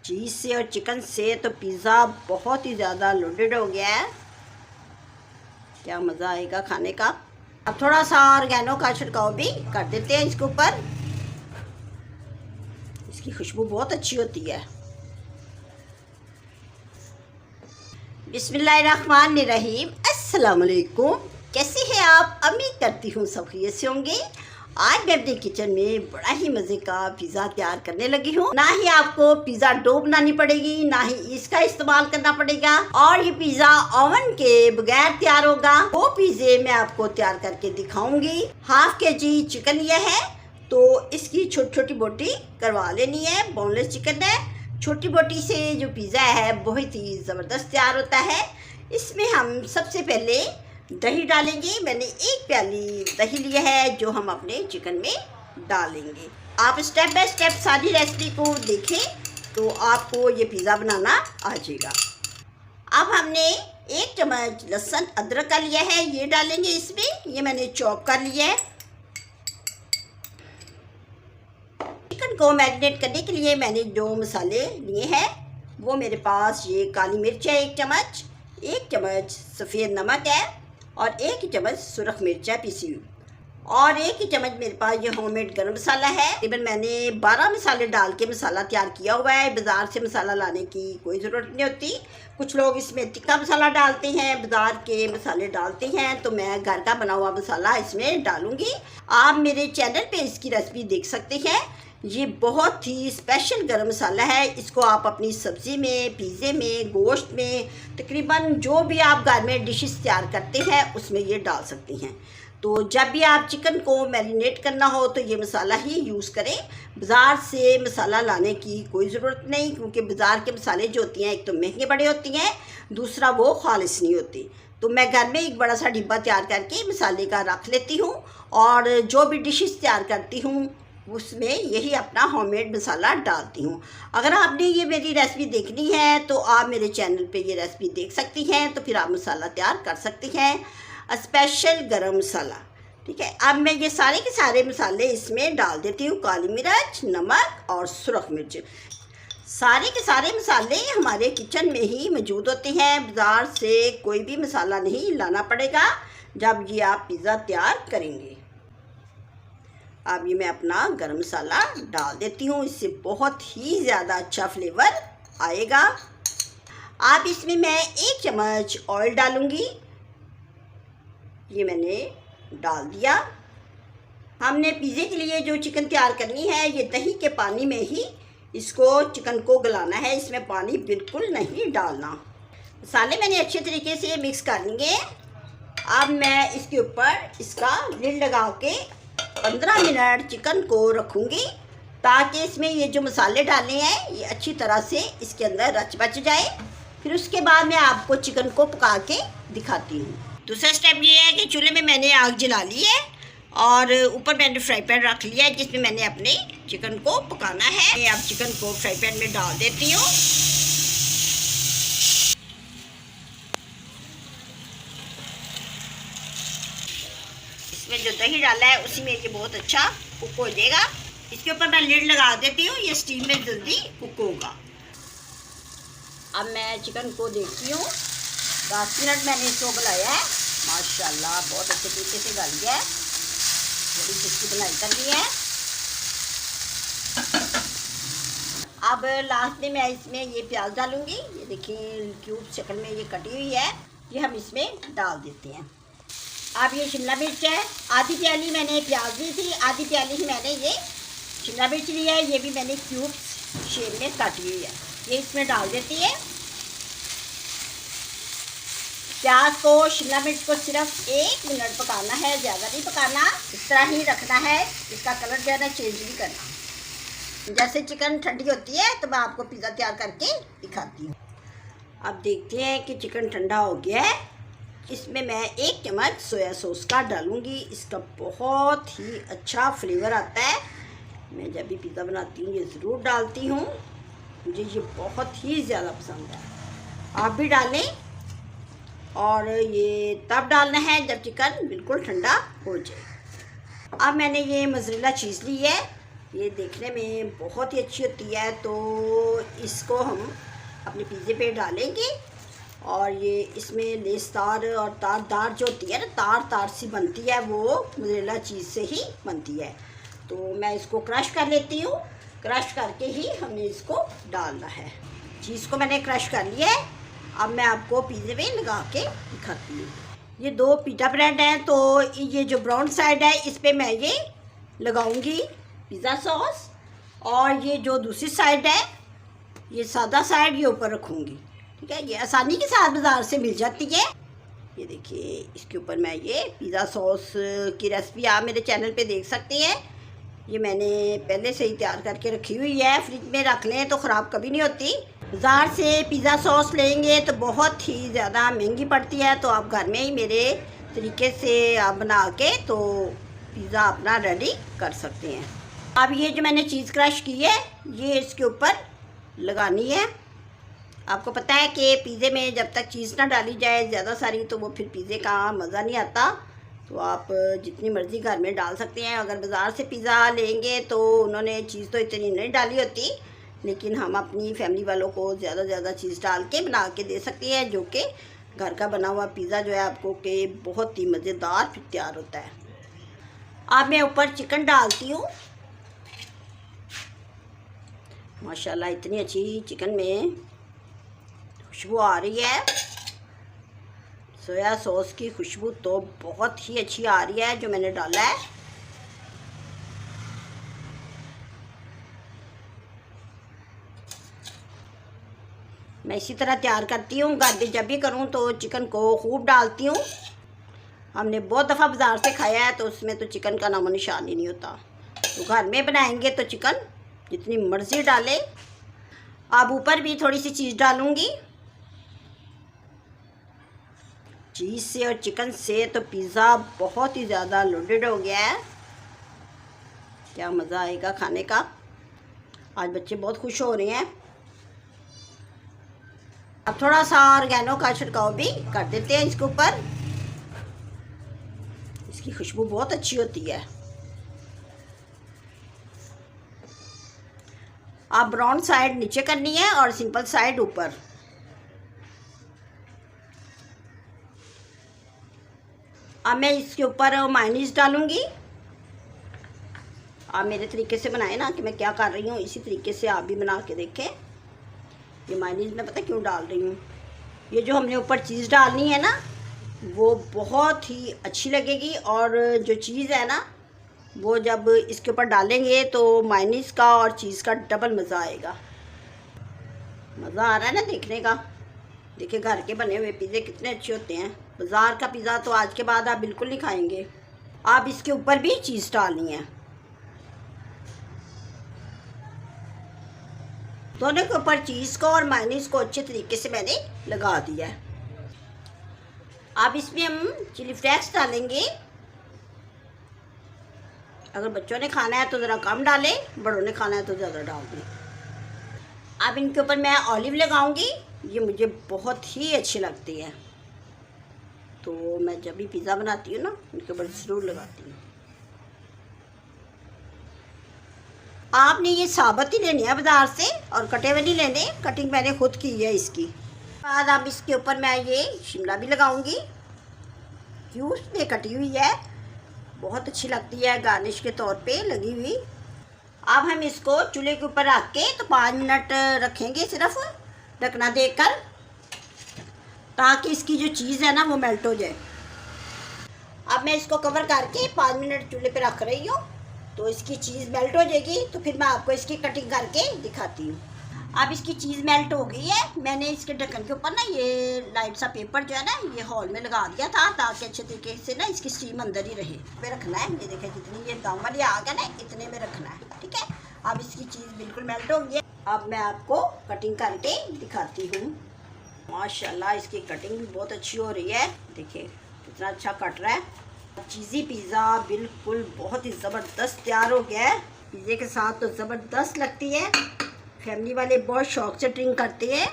चीज़ से और चिकन से तो पिज़्ज़ा बहुत ही ज़्यादा लोडेड हो गया है। क्या मज़ा आएगा खाने का। अब थोड़ा सा ऑर्गेनो का छिड़काव भी कर देते हैं इसके ऊपर। इसकी खुशबू बहुत अच्छी होती है। बिस्मिल्लाहिर्रहमानिर्रहीम। अस्सलाम वालेकुम। कैसे हैं आप? उम्मीद करती हूँ सब खैरियत से होंगे। आज मैं अपने किचन में बड़ा ही मज़े का पिज़्ज़ा तैयार करने लगी हूँ। ना ही आपको पिज़्ज़ा डो बनानी पड़ेगी, ना ही इसका इस्तेमाल करना पड़ेगा, और ये पिज़्ज़ा ओवन के बगैर तैयार होगा। वो पिज़्ज़े मैं आपको तैयार करके दिखाऊंगी। हाफ केजी चिकन लिया है, तो इसकी छोटी छोटी बोटी करवा लेनी है। बोनलेस चिकन है। छोटी बोटी से जो पिज़्ज़ा है बहुत ही ज़बरदस्त तैयार होता है। इसमें हम सबसे पहले दही डालेंगे। मैंने 1 प्याली दही लिया है जो हम अपने चिकन में डालेंगे। आप स्टेप बाय स्टेप सारी रेसिपी को देखें तो आपको ये पिज़्ज़ा बनाना आ जाएगा। अब हमने 1 चम्मच लहसुन अदरक का लिया है, ये डालेंगे इसमें। ये मैंने चॉप कर लिया है। चिकन को मैरिनेट करने के लिए मैंने जो मसाले लिए हैं वो मेरे पास ये काली मिर्च है 1 चम्मच, 1 चम्मच सफ़ेद नमक है, और 1 चम्मच सुरख मिर्च है पिसी हुई, और 1 चम्मच मेरे पास ये होममेड गरम मसाला है। तकरीबन मैंने 12 मसाले डाल के मसाला तैयार किया हुआ है। बाज़ार से मसाला लाने की कोई ज़रूरत नहीं होती। कुछ लोग इसमें तिक्का मसाला डालते हैं, बाज़ार के मसाले डालते हैं, तो मैं घर का बना हुआ मसाला इसमें डालूँगी। आप मेरे चैनल पे इसकी रेसिपी देख सकते हैं। ये बहुत ही स्पेशल गरम मसाला है। इसको आप अपनी सब्ज़ी में, पिज़्ज़े में, गोश्त में, तकरीबन जो भी आप घर में डिशेस तैयार करते हैं उसमें ये डाल सकते हैं। तो जब भी आप चिकन को मैरिनेट करना हो तो ये मसाला ही यूज़ करें। बाज़ार से मसाला लाने की कोई ज़रूरत नहीं, क्योंकि बाज़ार के मसाले जो होती हैं एक तो महंगे बड़े होती हैं, दूसरा वो खालिस नहीं होती। तो मैं घर में एक बड़ा सा डिब्बा तैयार करके मसाले का रख लेती हूँ, और जो भी डिशेस तैयार करती हूँ उसमें यही अपना होममेड मसाला डालती हूँ। अगर आपने ये मेरी रेसिपी देखनी है तो आप मेरे चैनल पे ये रेसिपी देख सकती हैं, तो फिर आप मसाला तैयार कर सकती हैं, स्पेशल गरम मसाला। ठीक है। अब मैं ये सारे के सारे मसाले इसमें डाल देती हूँ। काली मिर्च, नमक और सुरख मिर्च। सारे के सारे मसाले हमारे किचन में ही मौजूद होते हैं। बाज़ार से कोई भी मसाला नहीं लाना पड़ेगा जब ये आप पिज़्ज़ा तैयार करेंगे। अब ये मैं अपना गरम मसाला डाल देती हूँ। इससे बहुत ही ज़्यादा अच्छा फ्लेवर आएगा। अब इसमें मैं 1 चम्मच ऑयल डालूँगी। ये मैंने डाल दिया। हमने पिज़्ज़े के लिए जो चिकन तैयार करनी है, ये दही के पानी में ही इसको चिकन को गलाना है। इसमें पानी बिल्कुल नहीं डालना। मसाले मैंने अच्छे तरीके से मिक्स कर लेंगे। अब मैं इसके ऊपर इसका लिड लगा के 15 मिनट चिकन को रखूँगी, ताकि इसमें ये जो मसाले डाले हैं ये अच्छी तरह से इसके अंदर रच बच जाए। फिर उसके बाद मैं आपको चिकन को पका के दिखाती हूँ। दूसरा स्टेप ये है कि चूल्हे में मैंने आग जला ली है, और ऊपर मैंने फ्राई पैन रख लिया है जिसमें मैंने अपने चिकन को पकाना है। मैं अब चिकन को फ्राई पैन में डाल देती हूँ। इसमें जो दही डाला है उसी में ये बहुत अच्छा कुक हो जाएगा। इसके ऊपर मैं लिड लगा देती हूँ, ये स्टीम में जल्दी कुक होगा। अब मैं चिकन को देखती हूँ। 10 मिनट मैंने इसको गलाया है। माशाल्लाह बहुत अच्छे तरीके से गल गया है। थोड़ी सी इसकी बनाई कर ली है। अब लास्ट में मैं इसमें ये प्याज डालूँगी। ये देखिए क्यूब शक्ल में ये कटी हुई है, ये हम इसमें डाल देते हैं। अब ये शिमला मिर्च है, आधी प्याली मैंने प्याज ली थी, आधी प्याली ही मैंने ये शिमला मिर्च ली है। ये भी मैंने क्यूब शेप में काटी हुई है, ये इसमें डाल देती है। प्याज को, शिमला मिर्च को सिर्फ 1 मिनट पकाना है, ज़्यादा नहीं पकाना। इस तरह ही रखना है, इसका कलर जो है ना चेंज नहीं करना। जैसे चिकन ठंडी होती है तो मैं आपको पिज़्ज़ा तैयार करके दिखाती हूँ। अब देखते हैं कि चिकन ठंडा हो गया है। इसमें मैं 1 चम्मच सोया सॉस का डालूँगी। इसका बहुत ही अच्छा फ्लेवर आता है। मैं जब भी पिज़्ज़ा बनाती हूँ ये ज़रूर डालती हूँ, मुझे ये बहुत ही ज़्यादा पसंद है। आप भी डालें, और ये तब डालना है जब चिकन बिल्कुल ठंडा हो जाए। अब मैंने ये मोज़रेला चीज़ ली है, ये देखने में बहुत ही अच्छी होती है। तो इसको हम अपने पिज़्ज़े पे डालेंगे और ये इसमें लेसदार और तारदार जो होती है ना, तार सी बनती है, वो मोज़रेला चीज़ से ही बनती है। तो मैं इसको क्रश कर लेती हूँ। क्रश करके ही हमने इसको डालना है। चीज़ को मैंने क्रश कर लिया है। अब मैं आपको पिज़्ज़े में लगा के दिखाती हूँ। ये 2 पिज़्ज़ा ब्रेड हैं, तो ये जो ब्राउन साइड है इस पर मैं ये लगाऊंगी पिज़्ज़ा सॉस, और ये जो दूसरी साइड है, ये सादा साइड, ये ऊपर रखूँगी। ठीक है, ये आसानी के साथ बाज़ार से मिल जाती है। ये देखिए, इसके ऊपर मैं ये पिज़्ज़ा सॉस की रेसिपी आप मेरे चैनल पे देख सकते हैं। ये मैंने पहले से ही तैयार करके रखी हुई है। फ्रिज में रख लें तो ख़राब कभी नहीं होती। बाज़ार से पिज़्ज़ा सॉस लेंगे तो बहुत ही ज़्यादा महंगी पड़ती है। तो आप घर में ही मेरे तरीके से आप बना के तो पिज़्ज़ा अपना रेडी कर सकते हैं। अब ये जो मैंने चीज़ क्रश की है, ये इसके ऊपर लगानी है। आपको पता है कि पिज़्ज़े में जब तक चीज़ ना डाली जाए ज़्यादा सारी, तो वो फिर पिज़्ज़े का मज़ा नहीं आता। तो आप जितनी मर्ज़ी घर में डाल सकते हैं। अगर बाज़ार से पिज़्ज़ा लेंगे तो उन्होंने चीज़ तो इतनी नहीं डाली होती, लेकिन हम अपनी फैमिली वालों को ज़्यादा चीज़ डाल के बना के दे सकते हैं, जो कि घर का बना हुआ पिज़्ज़ा जो है आपको कि बहुत ही मज़ेदार फिर तैयार होता है। अब मैं ऊपर चिकन डालती हूँ। माशाल्लाह इतनी अच्छी चिकन में खुशबू आ रही है। सोया सॉस की खुशबू तो बहुत ही अच्छी आ रही है जो मैंने डाला है। मैं इसी तरह तैयार करती हूँ। घर पे जब भी करूँ तो चिकन को खूब डालती हूँ। हमने बहुत दफ़ा बाज़ार से खाया है, तो उसमें तो चिकन का नामो निशान ही नहीं होता। तो घर में बनाएंगे तो चिकन जितनी मर्ज़ी डालें। अब ऊपर भी थोड़ी सी चीज़ डालूँगी। चीज़ से और चिकन से तो पिज़्ज़ा बहुत ही ज़्यादा लोडेड हो गया है। क्या मज़ा आएगा खाने का। आज बच्चे बहुत खुश हो रहे हैं। अब थोड़ा सा ऑर्गेनो का छिड़काव भी कर देते हैं इसके ऊपर। इसकी खुशबू बहुत अच्छी होती है। अब ब्राउन साइड नीचे करनी है और सिंपल साइड ऊपर। अब मैं इसके ऊपर मायोनीज़ डालूंगी। आप मेरे तरीके से बनाएं ना कि मैं क्या कर रही हूँ, इसी तरीके से आप भी बना के देखें। ये मायोनीज़ मैं पता क्यों डाल रही हूँ, ये जो हमने ऊपर चीज़ डालनी है ना, वो बहुत ही अच्छी लगेगी। और जो चीज़ है ना, वो जब इसके ऊपर डालेंगे तो मायोनीज़ का और चीज़ का डबल मज़ा आएगा। मज़ा आ रहा है ना देखने का। देखिए घर के बने हुए पिज़्ज़े कितने अच्छे होते हैं। बाज़ार का पिज़्ज़ा तो आज के बाद आप बिल्कुल नहीं खाएंगे। आप इसके ऊपर भी चीज़ डालनी है। दोनों के ऊपर चीज़ को और मायोनीज़ को अच्छे तरीके से मैंने लगा दिया है। अब इसमें हम चिली फ्लेक्स डालेंगे। अगर बच्चों ने खाना है तो ज़रा कम डालें, बड़ों ने खाना है तो ज़्यादा डाल दें। अब इनके ऊपर मैं ऑलिव लगाऊंगी। ये मुझे बहुत ही अच्छी लगती है, तो मैं जब भी पिज़्ज़ा बनाती हूँ ना, इनके ऊपर ज़रूर लगाती हूँ। आपने ये साबुत ही लेने हैं बाज़ार से, और कटे हुए नहीं लेने। कटिंग मैंने खुद की है इसकी। बाद अब इसके ऊपर मैं ये शिमला भी लगाऊंगी। क्यूब्स में कटी हुई है, बहुत अच्छी लगती है गार्निश के तौर पे लगी हुई। अब हम इसको चूल्हे के ऊपर रख के तो 5 मिनट रखेंगे, सिर्फ ढकना देकर, ताकि इसकी जो चीज़ है ना वो मेल्ट हो जाए। अब मैं इसको कवर करके 5 मिनट चूल्हे पे रख रही हूँ, तो इसकी चीज़ मेल्ट हो जाएगी। तो फिर मैं आपको इसकी कटिंग करके दिखाती हूँ। अब इसकी चीज़ मेल्ट हो गई है। मैंने इसके ढक्कन के ऊपर ना ये लाइट सा पेपर जो है ना, ये हॉल में लगा दिया था, ताकि अच्छे तरीके से ना इसकी स्टीम अंदर ही रहे। पे रखना है, ये देखें जितनी ये दम वाली आ गया ना, इतने में रखना है। ठीक है, अब इसकी चीज़ बिल्कुल मेल्ट हो गई है। अब मैं आपको कटिंग करके दिखाती हूँ। माशाल्लाह इसकी कटिंग भी बहुत अच्छी हो रही है। देखिए कितना अच्छा कट रहा है। चीज़ी पिज़्ज़ा बिल्कुल बहुत ही ज़बरदस्त तैयार हो गया है। पिज़्ज़े के साथ तो ज़बरदस्त लगती है। फैमिली वाले बहुत शौक़ से ड्रिंक करते हैं।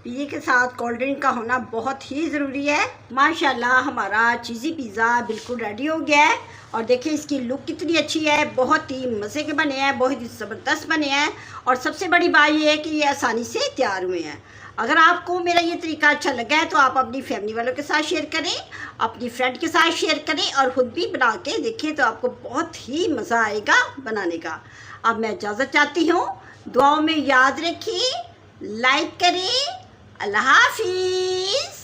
पिज़्ज़े के साथ कोल्ड ड्रिंक का होना बहुत ही ज़रूरी है। माशाल्लाह हमारा चीज़ी पिज़्ज़ा बिल्कुल रेडी हो गया है और देखिए इसकी लुक कितनी अच्छी है, बहुत ही मज़े के बने हैं, बहुत ही ज़बरदस्त बने हैं और सबसे बड़ी बात ये है कि ये आसानी से तैयार हुए हैं। अगर आपको मेरा ये तरीका अच्छा लगा है तो आप अपनी फैमिली वालों के साथ शेयर करें, अपनी फ्रेंड के साथ शेयर करें और ख़ुद भी बना के देखें तो आपको बहुत ही मज़ा आएगा बनाने का। अब मैं इजाज़त चाहती हूँ, दुआओं में याद रखिए, लाइक करें। अल्लाह हाफिज़।